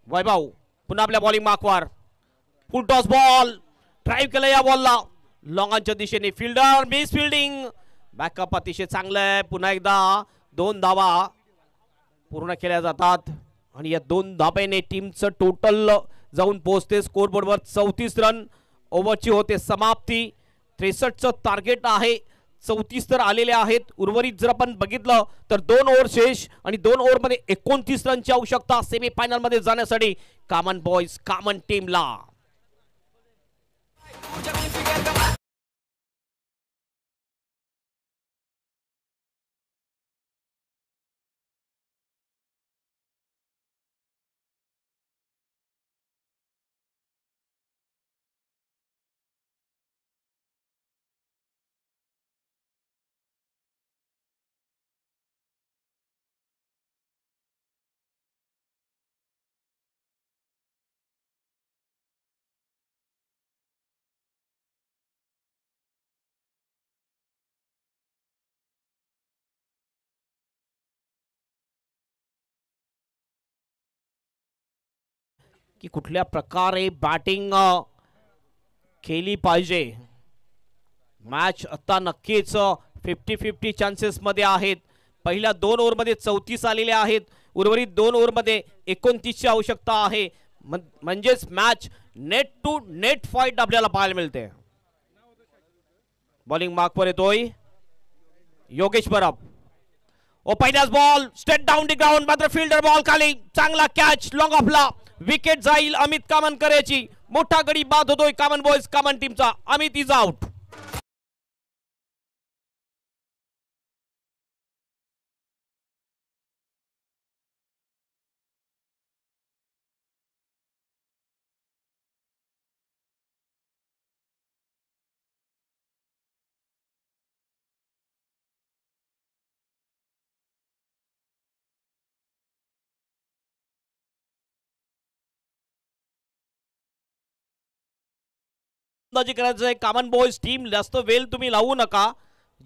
वैभव पुन्हा आपल्या बॉलिंग मार्कवर. फुल टॉस बॉल ड्राइव्ह केला या बॉलला. लॉंगांच्या दिशेने फिल्डर मिस फिल्डिंग. बॅकअप अतिशय चांगलं आहे. पुन्हा एकदा 2 धावा पूर्ण केल्या जातात आणि या 2 धाब्याने टीमचं टोटल जाऊन पोहोचते स्कोरबोर्डवर 34 रन. ओव्हरची होते समाप्ती. 63चं टार्गेट आहे. 34 तर आलेले आहेत. उर्वरित जर आपण बघितलं तर 2 ओव्हर शेष आणि 2 ओव्हरमध्ये 29 रनची आवश्यकता सेमीफायनल मध्ये जाण्यासाठी कॉमन बॉयज कॉमन टीमला. की कुठल्या प्रकारे बॅटिंग केली पाहिजे. मॅच आता नक्कीच 50-50 चान्सेस मध्ये आहेत. पहिल्या 2 ओव्हरमध्ये 34 आलेले आहेत. उर्वरित 2 ओव्हरमध्ये 29 ची आवश्यकता आहे. म्हणजेच match net to net fight आपल्याला पाहायला मिळते. बॉलिंग मार्कवर येतोय योगेश परब. ओ पहिलाच ball straight down the ground. मात्र फिल्डर बॉल खाली. चांगला कॅच लॉंग ऑफला. विकेट जाईल अमित कामनकरेची. मोठा गडी बाद होतोय कॉमन बॉयज कॉमन टीमचा. Amit is out. करायचं आहे कॉमन बॉयज टीम. जास्त वेळ तुम्ही लावू नका.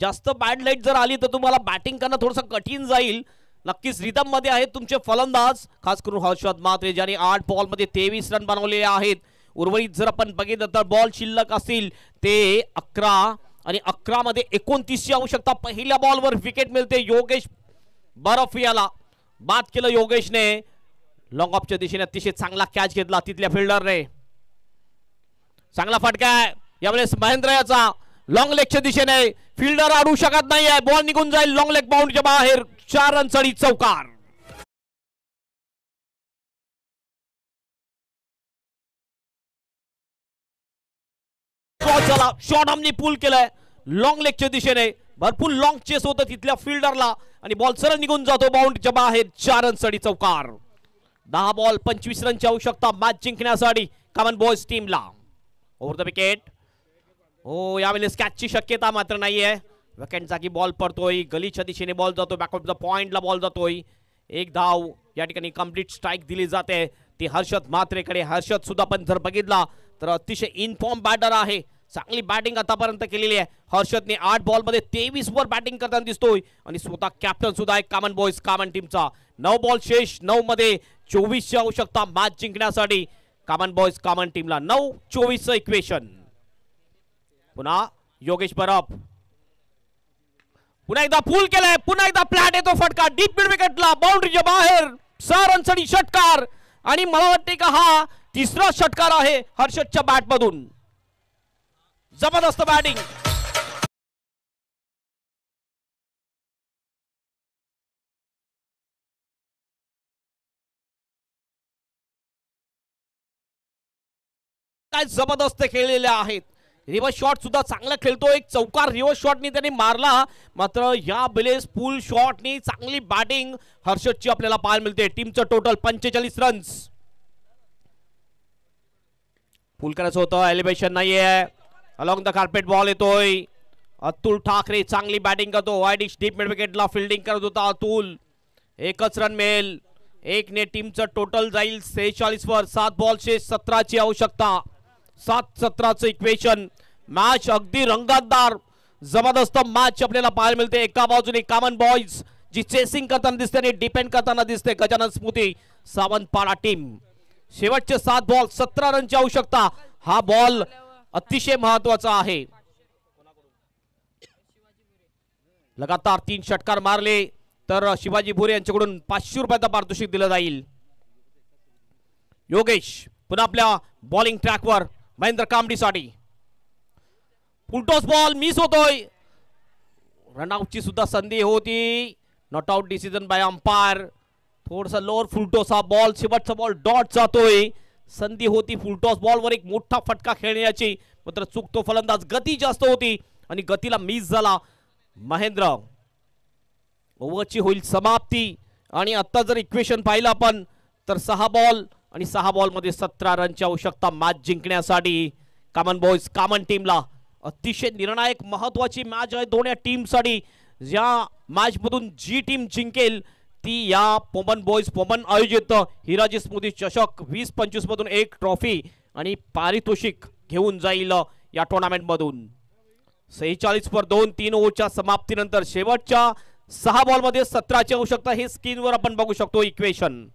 जास्त बॅड लाईट जर आली तर तुम्हाला बॅटिंग करणं थोडंसं कठीण जाईल. नक्कीच रिदम मध्ये आहेत तुमचे फलंदाज, खास करून हर्षद म्हात्रे ज्याने 8 बॉल मध्ये 23 रन बनवलेले आहेत. उर्वरित जर आपण बघितलं तर बॉल शिल्लक असतील ते 11 आणि 11 मध्ये 29 ची आवश्यकता. पहिल्या बॉलवर विकेट मिळते योगेश बरफ याला. बाद केलं योगेशने. लॉंग ऑफच्या दिशेने अतिशय चांगला कॅच घेतला तिथल्या फिल्डरने. चांगला फटका आहे यावेळेस महेंद्र याचा. लॉंग लेगच्या दिशेने फिल्डर अडू शकत नाहीये. बॉल निघून जाईल लॉंग लेग बाउंडच्या बाहेर. 4 रनसाठी चौकार. शॉट आमनी पूल केलाय लॉंग लेगच्या दिशेने. भरपूर लॉंग चेस होतं तिथल्या फिल्डरला आणि बॉल सरळ निघून जातो बाउंडच्या बाहेर. 4 रनसाठी चौकार. 10 बॉल 25 रनची आवश्यकता मॅच जिंकण्यासाठी कॉमन बॉयज टीमला. Over the wicket. हो यावेळेस कॅचची शक्यता मात्र नाहीये. विकेट जागी बॉल पडतोय. गलीच्या दिशेने बॉल जातो. बॅक ऑफ द पॉइंटला बॉल जातोय. 1 धाव या ठिकाणी कंप्लीट स्ट्राईक दिली जाते ती हर्षद म्हात्रेकडे. हर्षद सुद्धा पण जर बघितला तर अतिशय इनफॉर्म बॅटर आहे. चांगली बॅटिंग आतापर्यंत केलेली आहे. हर्षदने 8 बॉल मध्ये 23 वर बॅटिंग करताना दिसतोय आणि स्वतः कॅप्टन सुद्धा आहे कॉमन बॉयज कॉमन टीमचा. 9 बॉल शेष. 9 मध्ये 24 ची आवश्यकता मॅच जिंकण्यासाठी कॉमन बॉयज कॉमन टीमला. 9-24 इक्वेशन. पुन्हा योगेश परब. पुन्हा एकदा फुल केलाय. पुन्हा एकदा फ्लॅट येतो फटका डीप मिड विकेटला बाउंड्रीच्या बाहेर. 6 रनसाठी षटकार आणि मला वाटते का हा तिसरा षटकार आहे हर्षदच्या बॅट मधून. जबरदस्त बॅटिंग. काय जबरदस्त खेळलेले आहेत. रिव्हर्स शॉट सुद्धा चांगला खेळतो. एक चौकार रिव्हर्स शॉटनी त्याने मारला. मात्र या बिलेस फुल शॉटनी चांगली बॅटिंग हर्षदची आपल्याला पाहायला मिळते. टीमचं टोटल 45 रन्स. फुल करायचं होतं. एलिव्हेशन नाहीये. अलॉंग द कार्पेट बॉल येतोय. अतुल ठाकरे चांगली बॅटिंग करतो. वाईडिश डीप मिड विकेटला फिल्डिंग करत होता अतुल. 1च रन मिळेल. 1 ने टीमचं टोटल जाईल 46 वर. 7 बॉल शेष. 17 ची आवश्यकता. 7-17चं इक्वेशन. मॅच अगदी रंगतदार जबरदस्त मॅच आपल्याला पाहायला मिळते. एका बाजूने कॉमन बॉयज जी चेसिंग करताना दिसते आणि डिपेंड करताना दिसते गजानन स्मृती सावंतपाडा टीम. शेवटचे 7 बॉल 17 रनची आवश्यकता. हा बॉल अतिशय महत्वाचा आहे. लगातार 3 षटकार मारले तर शिवाजी भोरे यांच्याकडून 500 रुपयाचं पारितोषिक दिलं जाईल. योगेश पुन्हा आपल्या बॉलिंग ट्रॅकवर महेंद्र कामडीसाठी फुलटॉस बॉल मिस होतोय. रनआउटची सुद्धा संधी होती. Not out decision bye umpire. थोडासा लोअर फुलटॉस हा बॉल शेवटचा बॉल डॉट जातोय. संधी होती फुलटॉस बॉलवर एक मोठा फटका खेळण्याची मात्र चुकतो फलंदाज. गती जास्त होती आणि गतीला मिस झाला. महेंद्र ओव्हरची होईल समाप्ती आणि आता जर इक्वेशन पाहिलं आपण तर 6 बॉल आणि 6 बॉलमध्ये 17 रनची आवश्यकता मॅच जिंकण्यासाठी. कॉमन बॉयज कॉमन टीमला अतिशय निर्णायक महत्वाची मॅच आहे दोन्ही टीमसाठी. ज्या मॅच मधून जी टीम जिंकेल ती या पोमन बॉयज पोमन आयोजित हिराजी स्मृती चषक 20-25 मधून एक ट्रॉफी आणि पारितोषिक घेऊन जाईल या टुर्नामेंट मधून. 46/2 3 ओव्हरच्या समाप्तीनंतर शेवटच्या 6 बॉलमध्ये 17ची आवश्यकता. हे स्क्रीनवर आपण बघू शकतो इक्वेशन.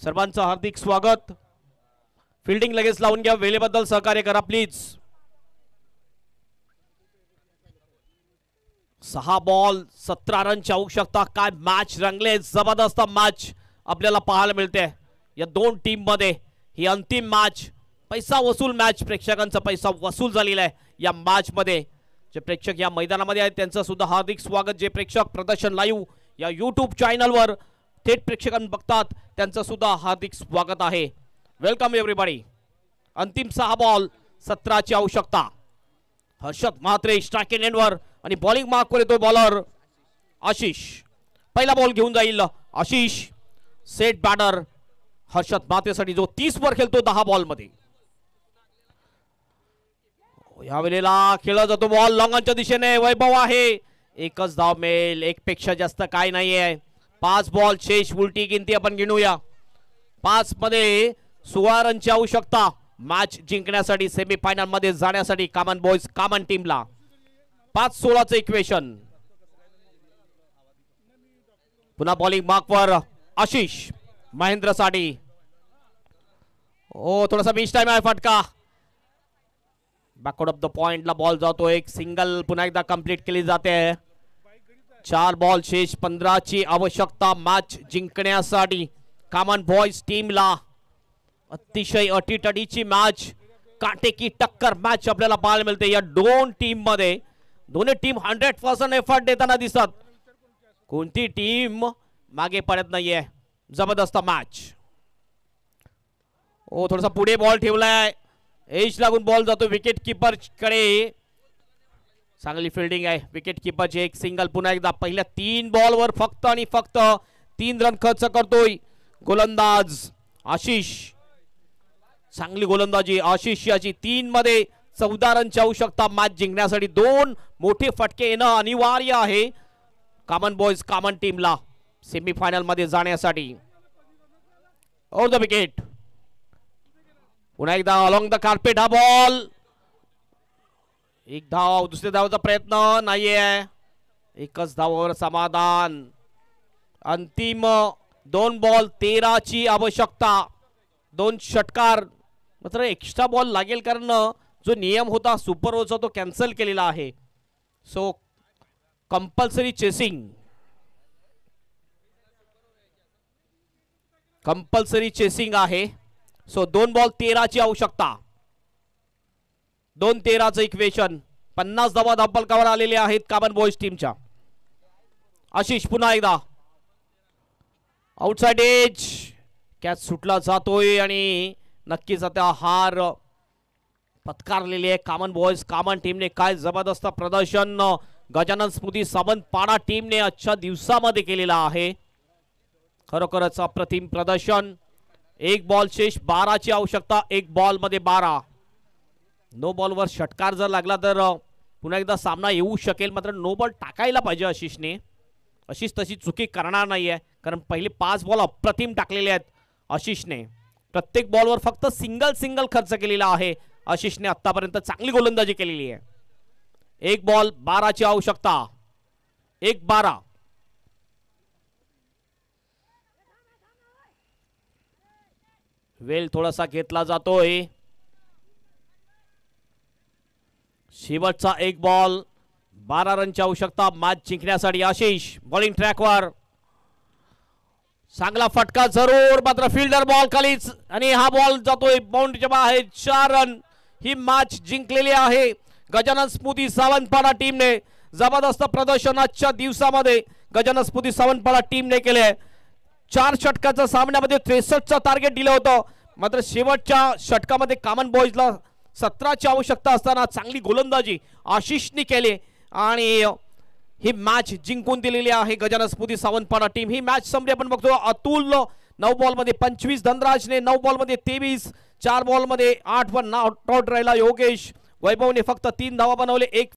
सर्वांचं हार्दिक स्वागत. फिल्डिंग लगेच लावून घ्या. वेळेबद्दल सहकार्य करा प्लीज. 6 बॉल 17 रनची आवश्यकता. काय मॅच रंगले. जबरदस्त मॅच आपल्याला पाहायला मिळते या दोन टीम मध्ये. ही अंतिम मॅच पैसा वसूल मॅच. प्रेक्षकांचा पैसा वसूल झालेला आहे या मॅच मध्ये. जे प्रेक्षक या मैदानामध्ये आहेत त्यांचं सुद्धा हार्दिक स्वागत. जे प्रेक्षक प्रदर्शन लाईव्ह या यूट्यूब चॅनलवर थेट प्रेक्षकांना बघतात त्यांचं सुद्धा हार्दिक स्वागत आहे. Welcome everybody. अंतिम 6 बॉल 17ची आवश्यकता. हर्षद म्हात्रे स्ट्रायकिंग एंडवर आणि बॉलिंग मार्कवर येतो बॉलर आशिष. पहिला बॉल घेऊन जाईल आशिष. सेट बॅटर हर्षद म्हात्रेसाठी जो 30 वर खेळतो 10 बॉल मध्ये. या वेळेला खेळला जातो बॉल लॉंगॉनच्या दिशेने. वैभव आहे. एकच धाव मिळेल. एक पेक्षा जास्त काय नाहीये. 5 बॉल शेष. उलटी गिनती आपण गिणूया. 5 मध्ये 16 रनची आवश्यकता मॅच जिंकण्यासाठी सेमीफायनल मध्ये जाण्यासाठी कॉमन बॉयज कॉमन टीमला. 5-16चं इक्वेशन. पुन्हा बॉलिंग मार्कवर आशिष महेंद्रसाठी. ओ थोडासा मिस टाइम आहे. फटका बॅकवर्ड ऑफ द पॉइंटला बॉल जातो. एक सिंगल पुन्हा एकदा कंप्लीट केली जाते. 4 बॉल शेष. 15ची आवश्यकता मॅच जिंकण्यासाठी कॉमन बॉयज टीमला. अतिशय अटीतटीची मॅच. काटेकी टक्कर मॅच आपल्याला पाहायला मिळते या दोन टीम मध्ये. दोन्ही टीम 100% एफर्ट देताना दिसतात. कोणती टीम मागे पडत नाहीये. जबरदस्त मॅच. ओ थोडासा पुढे बॉल ठेवलाय. एज लागून बॉल जातो विकेट कीपर कडे. चांगली फिल्डिंग आहे विकेट कीपरची. एक सिंगल पुन्हा एकदा. पहिल्या 3 बॉलवर फक्त आणि फक्त 3 रन खर्च करतोय गोलंदाज आशिष. चांगली गोलंदाजी आशिष याची. 3 मध्ये 14 रनची आवश्यकता मॅच जिंकण्यासाठी. 2 मोठे फटके येणं अनिवार्य आहे कॉमन बॉयज कॉमन टीमला सेमीफायनल मध्ये जाण्यासाठी. Over the wicket. पुन्हा एकदा अलॉंग द कार्पेट हा बॉल. एक धाव. दुसऱ्या धावाचा प्रयत्न नाहीये. एकच धावावर समाधान. अंतिम 2 बॉल 13ची आवश्यकता. 2 षटकार मात्र एक्स्ट्रा बॉल लागेल कारण जो नियम होता सुपर ओव्हरचा तो कॅन्सल केलेला आहे. So compulsory chasing. Compulsory chasing आहे. सो 2 बॉल 13ची आवश्यकता. 2-13चं इक्वेशन. 50 धावा धावफलकावर आलेले आहेत कॉमन बॉयज टीमच्या. आशिष पुन्हा एकदा आउटसाइड एज. कॅच सुटला जातोय आणि नक्कीच आता हार पत्कारलेली आहे कॉमन बॉयज कॉमन टीमने. काय जबरदस्त प्रदर्शन गजानन स्मृती सावंत पाडा टीमने आजच्या दिवसामध्ये केलेला आहे. खरोखरच अप्रतिम प्रदर्शन. 1 बॉल शेष. 12ची आवश्यकता. 1 बॉल मध्ये 12. नो बॉलवर षटकार जर लागला तर पुन्हा एकदा सामना येऊ शकेल. मात्र नो बॉल टाकायला पाहिजे आशिषने. आशिष तशी चुकी करणार नाहीये कारण पहिले 5 बॉल अप्रतिम टाकलेले आहेत आशिषने. प्रत्येक बॉलवर फक्त सिंगल खर्च केलेला आहे आशिषने आतापर्यंत. चांगली गोलंदाजी केलेली आहे. 1 बॉल 12ची आवश्यकता. 1-12. वेळ थोडासा घेतला जातोय. शेवटचा 1 बॉल 12 रनची आवश्यकता मॅच जिंकण्यासाठी. आशिष बॉलिंग ट्रॅकवर, चांगला फटका जरूर, मात्र फिल्डर बॉल खालीच आणि हा बॉल जातोय बाउंड्रीच्या बाहेर. 4 रन. ही मॅच जिंकलेली आहे गजानन स्मृती सावंतवाडा टीमने. जबरदस्त प्रदर्शन आजच्या दिवसामध्ये गजानन स्मृती सावंतवाडा टीमने केले. 4 षटकाच्या सामन्यामध्ये 63चं टार्गेट दिलं होतं, मात्र शेवटच्या षटकामध्ये कॉमन बॉयजला 17ची आवश्यकता असताना चांगली गोलंदाजी आशिषने केली आणि ही मॅच जिंकून दिलेली आहे गजानन स्मृती सावंतवाडा टीम. ही मॅच संपली. आपण बघतो अतुल 9 बॉलमध्ये 25, धनराजने 9 बॉलमध्ये 23, 4 बॉलमध्ये 8 वर नॉट आउट राहिला योगेश. वैभवने फक्त 3 धावा बनवले, 1